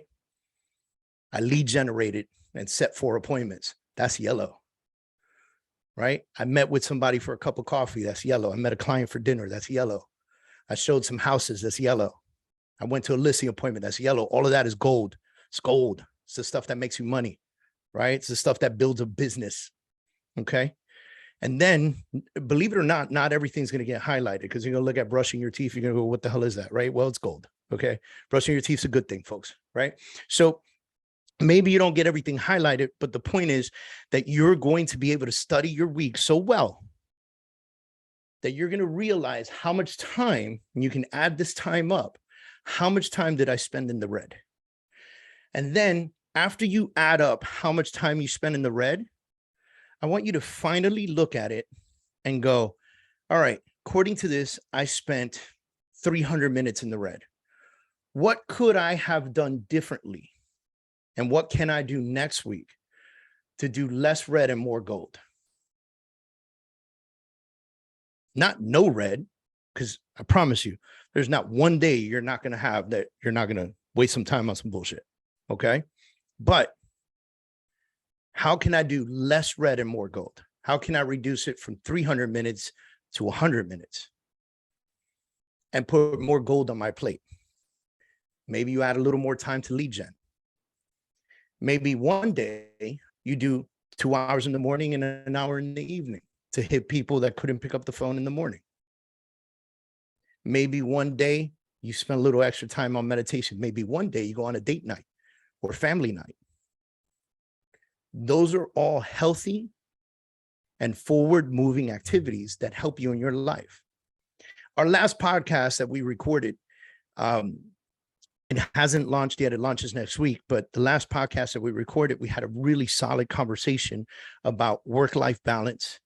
I lead generated and set 4 appointments, that's yellow, right? I met with somebody for a cup of coffee, that's yellow. I met a client for dinner, that's yellow. I showed some houses, that's yellow. I went to a listing appointment, that's yellow. All of that is gold. It's gold. It's the stuff that makes you money, right? It's the stuff that builds a business, okay? And then, believe it or not, not everything's going to get highlighted because you're going to look at brushing your teeth. You're going to go, what the hell is that, right? Well, it's gold, okay? Brushing your teeth is a good thing, folks, right? So maybe you don't get everything highlighted, but the point is that you're going to be able to study your week so well that you're going to realize how much time, and you can add this time up, how much time did I spend in the red? And then after you add up how much time you spend in the red, I want you to finally look at it and go, all right, according to this, I spent 300 minutes in the red. What could I have done differently? And what can I do next week to do less red and more gold? Not no red, because I promise you, there's not one day you're not going to have that you're not going to waste some time on some bullshit. Okay. But how can I do less red and more gold? How can I reduce it from 300 minutes to 100 minutes and put more gold on my plate? Maybe you add a little more time to lead gen. Maybe one day you do 2 hours in the morning and an hour in the evening to hit people that couldn't pick up the phone in the morning. Maybe one day you spend a little extra time on meditation. Maybe one day you go on a date night or family night. Those are all healthy and forward moving activities that help you in your life. Our last podcast that we recorded, it hasn't launched yet. It launches next week. But the last podcast that we recorded, we had a really solid conversation about work-life balance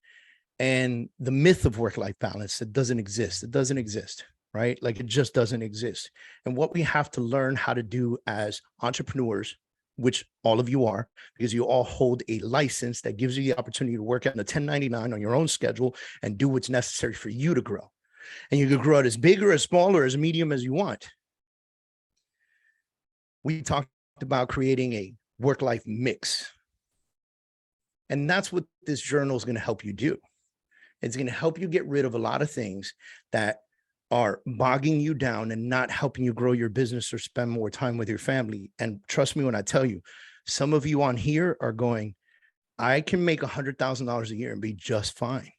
and the myth of work-life balance that doesn't exist. It doesn't exist, right? Like it just doesn't exist. And what we have to learn how to do as entrepreneurs, which all of you are, because you all hold a license that gives you the opportunity to work out in a 1099 on your own schedule and do what's necessary for you to grow. And you can grow it as big or as small or as medium as you want. We talked about creating a work-life mix. And that's what this journal is going to help you do. It's going to help you get rid of a lot of things that are bogging you down and not helping you grow your business or spend more time with your family. And trust me when I tell you, some of you on here are going, I can make $100,000 a year and be just fine.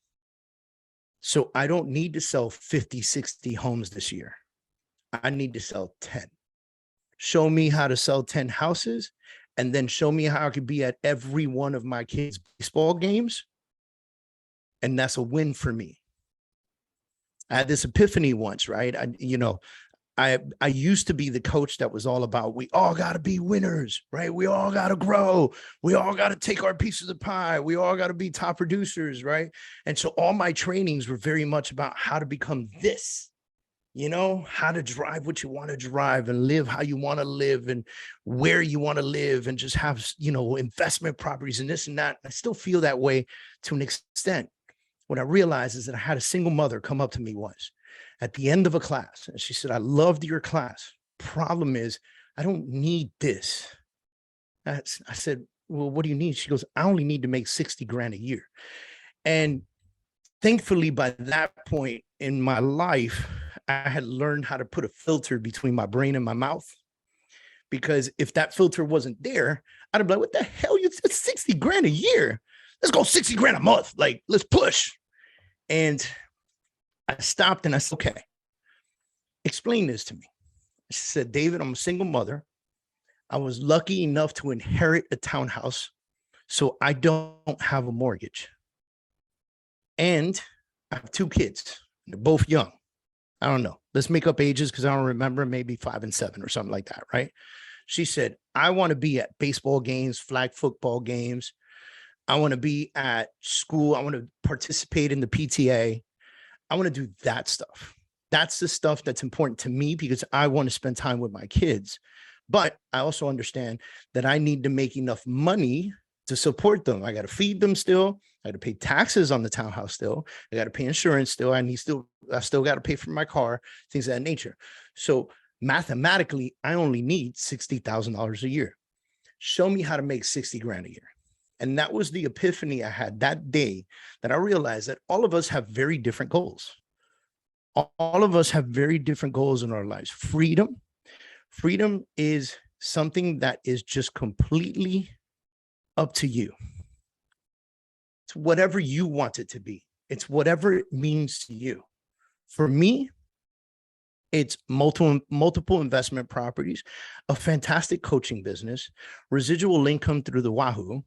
So I don't need to sell 50, 60 homes this year. I need to sell 10. Show me how to sell 10 houses, and then show me how I could be at every one of my kids' baseball games. And that's a win for me. I had this epiphany once, right? I used to be the coach that was all about, we all got to be winners, right? We all got to grow. We all got to take our piece of the pie. We all got to be top producers, right? And so all my trainings were very much about how to become this, how to drive what you want to drive and live how you want to live and where you want to live and just have, investment properties and this and that. I still feel that way to an extent. What I realized is that I had a single mother come up to me once at the end of a class. And she said, I loved your class. problem is I don't need this. I said, well, what do you need? She goes, I only need to make 60 grand a year. And thankfully, by that point in my life, I had learned how to put a filter between my brain and my mouth. Because if that filter wasn't there, I'd be like, what the hell? You said 60 grand a year. Let's go 60 grand a month. Like, let's push. And I stopped and I said, okay, explain this to me. She said, David, I'm a single mother. I was lucky enough to inherit a townhouse, so I don't have a mortgage. And I have 2 kids. They're both young. I don't know. Let's make up ages because I don't remember, maybe 5 and 7 or something like that, right? She said, I want to be at baseball games, flag football games. I want to be at school. I want to participate in the PTA. I want to do that stuff. That's the stuff that's important to me because I want to spend time with my kids. But I also understand that I need to make enough money to support them. I got to feed them still. I got to pay taxes on the townhouse still. I got to pay insurance still. I still got to pay for my car, things of that nature. So mathematically, I only need $60,000 a year. Show me how to make 60 grand a year. And that was the epiphany I had that day, that I realized that all of us have very different goals. All of us have very different goals in our lives. Freedom is something that is just completely up to you. It's whatever you want it to be. It's whatever it means to you. For me, it's multiple investment properties, a fantastic coaching business, residual income through the Wahoo.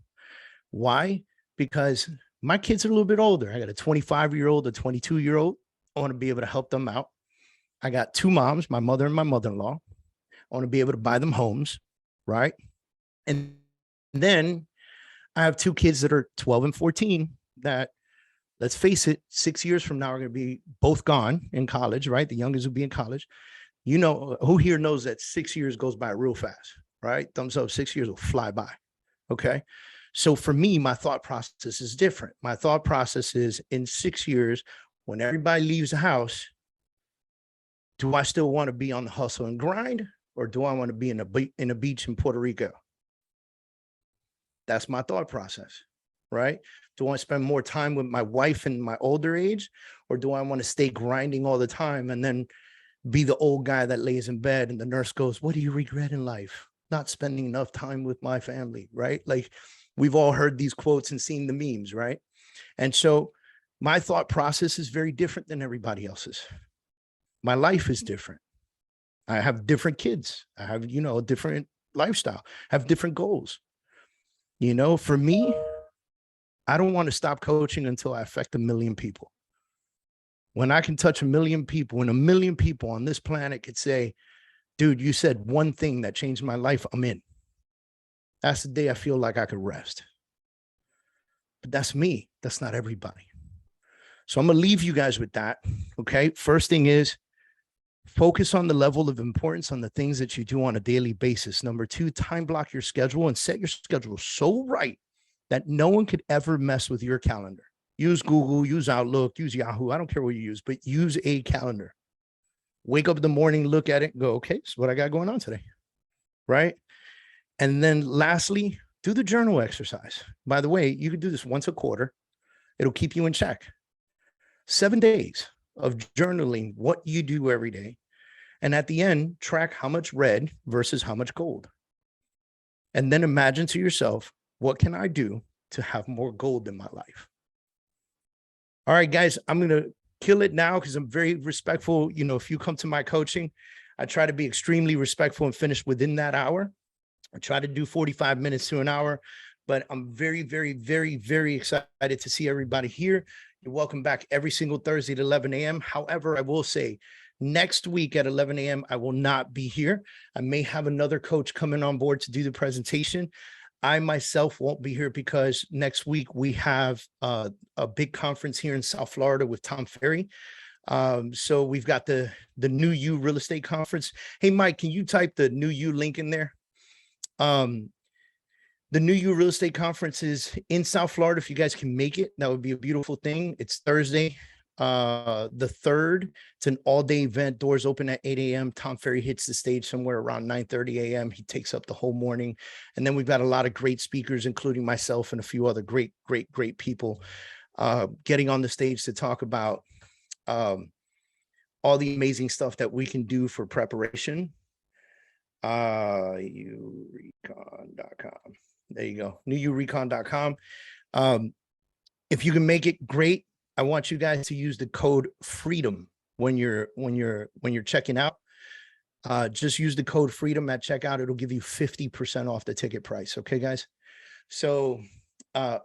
Why? Because my kids are a little bit older. I got a 25-year-old, a 22-year-old. I want to be able to help them out. I got 2 moms, my mother and my mother-in-law. I want to be able to buy them homes, right? And then I have 2 kids that are 12 and 14 that, let's face it, 6 years from now are going to be both gone in college, right? The youngest will be in college. You know, who here knows that 6 years goes by real fast, right? Thumbs up, 6 years will fly by, okay? So for me, my thought process is different. My thought process is, in 6 years, when everybody leaves the house, do I still want to be on the hustle and grind? Or do I want to be in a beach in Puerto Rico? That's my thought process, right? Do I want to spend more time with my wife in my older age? Or do I want to stay grinding all the time and then be the old guy that lays in bed and the nurse goes, what do you regret in life? Not spending enough time with my family, right? Like, we've all heard these quotes and seen the memes, right? And so my thought process is very different than everybody else's. My life is different. I have different kids. I have, a different lifestyle, I have different goals. For me, I don't want to stop coaching until I affect 1 million people. When I can touch 1 million people, when 1 million people on this planet could say, dude, you said one thing that changed my life, I'm in. That's the day I feel like I could rest. But that's me. That's not everybody. So I'm going to leave you guys with that. Okay. First thing is, focus on the level of importance on the things that you do on a daily basis. Number 2, time block your schedule and set your schedule so right that no one could ever mess with your calendar. Use Google, use Outlook, use Yahoo. I don't care what you use, but use a calendar. Wake up in the morning, look at it, go, okay, so what I got going on today, right? And then lastly, do the journal exercise. By the way, you can do this once a quarter. It'll keep you in check. 7 days of journaling what you do every day. And at the end, track how much red versus how much gold. And then imagine to yourself, what can I do to have more gold in my life? All right, guys, I'm going to kill it now because I'm very respectful. If you come to my coaching, I try to be extremely respectful and finish within that hour. I try to do 45 minutes to an hour, but I'm very, very, very, very excited to see everybody here. You're welcome back every single Thursday at 11 a.m. However, I will say next week at 11 a.m., I will not be here. I may have another coach coming on board to do the presentation. I myself won't be here because next week we have a big conference here in South Florida with Tom Ferry. So we've got the New You Real Estate Conference. Hey, Mike, can you type the New You link in there? The New You Real Estate Conference is in South Florida. If you guys can make it, that would be a beautiful thing. It's Thursday. the 3rd. It's an all-day event. Doors open at 8 a.m. Tom Ferry hits the stage somewhere around 9:30 a.m. He takes up the whole morning. And then we've got a lot of great speakers, including myself and a few other great people getting on the stage to talk about all the amazing stuff that we can do for preparation. Urecon.com. There you go. Newurecon.com. If you can make it, great. I want you guys to use the code FREEDOM when you're checking out. Just use the code FREEDOM at checkout. It'll give you 50% off the ticket price. Okay, guys. So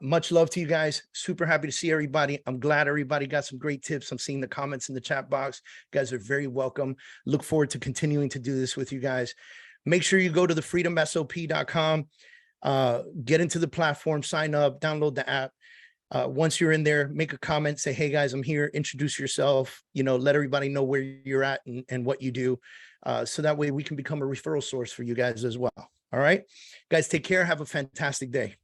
much love to you guys. Super happy to see everybody. I'm glad everybody got some great tips. I'm seeing the comments in the chat box. You guys are very welcome. Look forward to continuing to do this with you guys. Make sure you go to thefreedomsop.com, get into the platform, sign up, download the app. Once you're in there, make a comment, say, hey guys, I'm here, introduce yourself, let everybody know where you're at and what you do. So that way we can become a referral source for you guys as well. All right, guys, take care. Have a fantastic day.